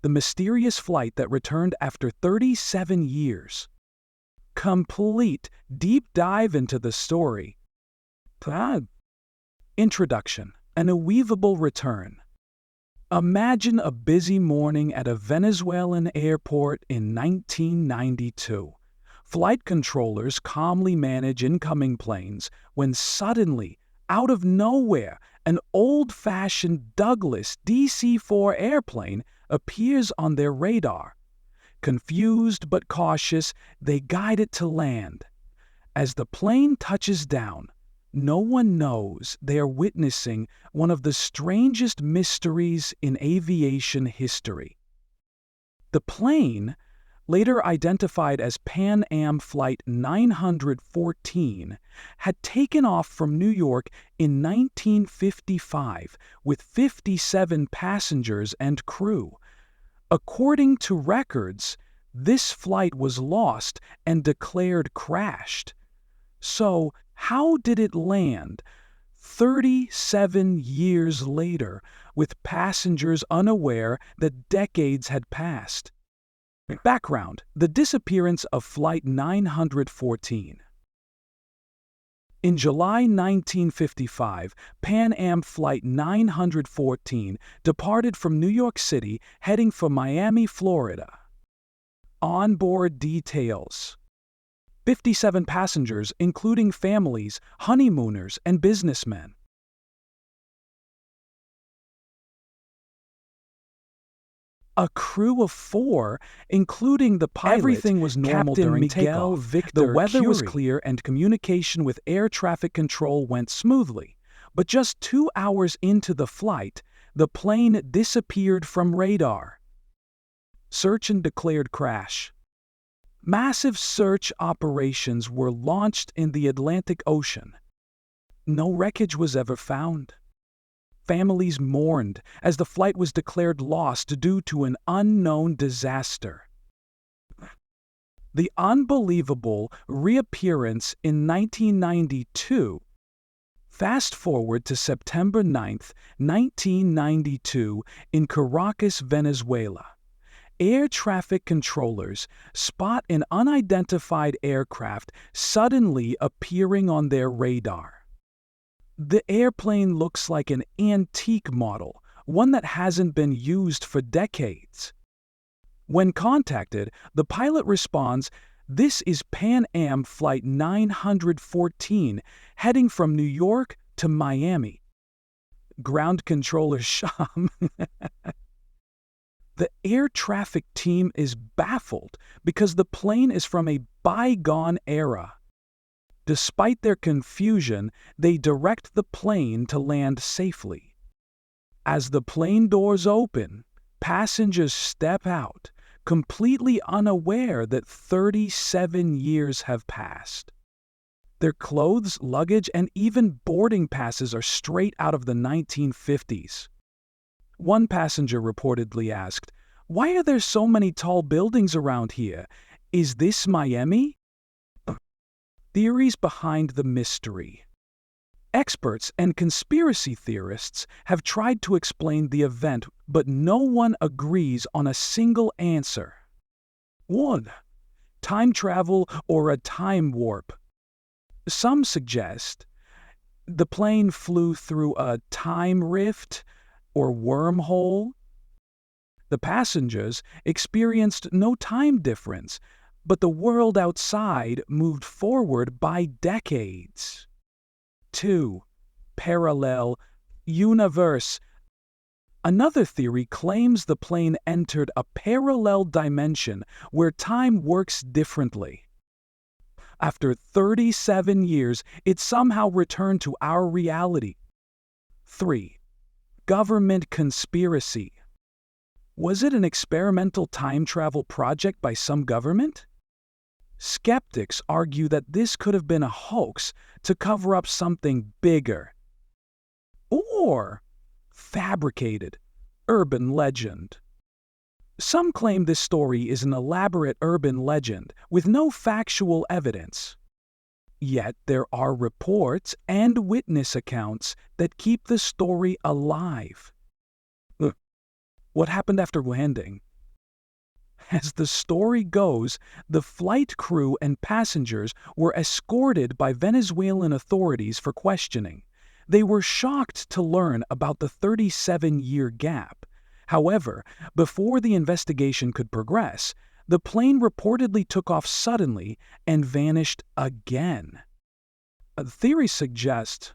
the mysterious flight that returned after 37 years. Complete deep dive into the story. Introduction: An Unweavable Return. Imagine a busy morning at a Venezuelan airport in 1992. Flight controllers calmly manage incoming planes when suddenly, out of nowhere, an old-fashioned Douglas DC-4 airplane appears on their radar. Confused but cautious, they guide it to land. As the plane touches down, no one knows they are witnessing one of the strangest mysteries in aviation history. The plane, later identified as Pan Am Flight 914, had taken off from New York in 1955 with 57 passengers and crew. According to records, this flight was lost and declared crashed. So, how did it land 37 years later with passengers unaware that decades had passed? Background: the disappearance of Flight 914. In July 1955, Pan Am Flight 914 departed from New York City heading for Miami, Florida. Onboard details: 57 passengers, including families, honeymooners, and businessmen. A crew of 4, including the pilot. Everything was normal Captain during Miguel takeoff. Victor The weather was Curie. clear and communication with air traffic control went smoothly. But just 2 hours into the flight, the plane disappeared from radar. Search and declared crash. Massive search operations were launched in the Atlantic Ocean. No wreckage was ever found. Families mourned as the flight was declared lost due to an unknown disaster. The unbelievable reappearance in 1992. Fast forward to September 9, 1992, in Caracas, Venezuela. Air traffic controllers spot an unidentified aircraft suddenly appearing on their radar. The airplane looks like an antique model, one that hasn't been used for decades. When contacted, the pilot responds, "This is Pan Am Flight 914, heading from New York to Miami." Ground controller Sham. The air traffic team is baffled because the plane is from a bygone era. Despite their confusion, they direct the plane to land safely. As the plane doors open, passengers step out, completely unaware that 37 years have passed. Their clothes, luggage, and even boarding passes are straight out of the 1950s. One passenger reportedly asked, "Why are there so many tall buildings around here? Is this Miami?" Theories behind the mystery. Experts and conspiracy theorists have tried to explain the event, but no one agrees on a single answer. 1. Time travel or a time warp. Some suggest the plane flew through a time rift or wormhole. The passengers experienced no time difference, but the world outside moved forward by decades. 2. Parallel universe. Another theory claims the plane entered a parallel dimension where time works differently. After 37 years, it somehow returned to our reality. 3. Government conspiracy. Was it an experimental time travel project by some government? Skeptics argue that this could have been a hoax to cover up something bigger. Or fabricated urban legend. Some claim this story is an elaborate urban legend with no factual evidence. Yet there are reports and witness accounts that keep the story alive. What happened after landing? As the story goes, the flight crew and passengers were escorted by Venezuelan authorities for questioning. They were shocked to learn about the 37-year gap. However, before the investigation could progress, the plane reportedly took off suddenly and vanished again. Theories suggest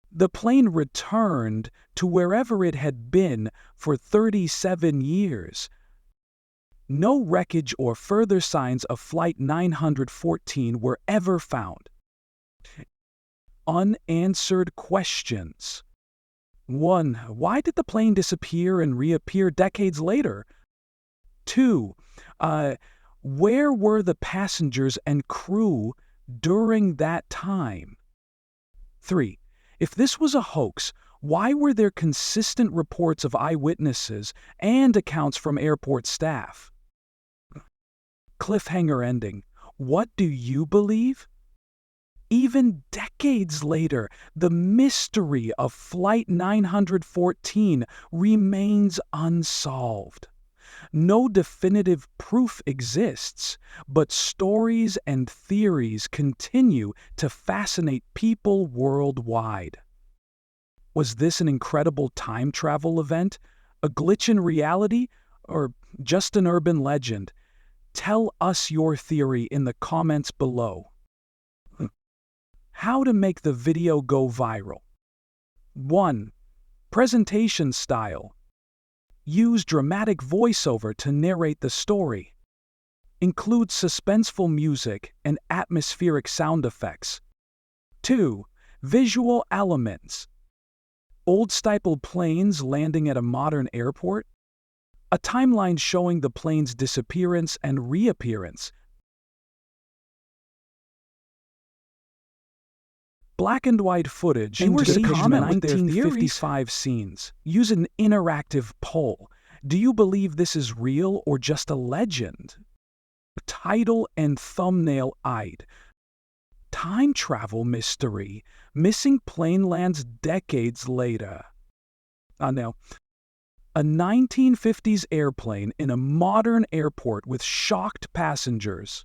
the plane returned to wherever it had been for 37 years. No wreckage or further signs of Flight 914 were ever found. Unanswered questions. 1. Why did the plane disappear and reappear decades later? 2. Where were the passengers and crew during that time? 3. If this was a hoax, why were there consistent reports of eyewitnesses and accounts from airport staff? Cliffhanger ending. What do you believe? Even decades later, the mystery of Flight 914 remains unsolved. No definitive proof exists, but stories and theories continue to fascinate people worldwide. Was this an incredible time travel event, a glitch in reality, or just an urban legend? Tell us your theory in the comments below. How to make the video go viral. 1. Presentation style. Use dramatic voiceover to narrate the story. Include suspenseful music and atmospheric sound effects. 2. Visual elements. Old-style planes landing at a modern airport. A timeline showing the plane's disappearance and reappearance. Black and white footage to comment with their 1955 scenes. Use an interactive poll. Do you believe this is real or just a legend? Title and thumbnail eyed. Time travel mystery. Missing plane lands decades later. Now, a 1950s airplane in a modern airport with shocked passengers.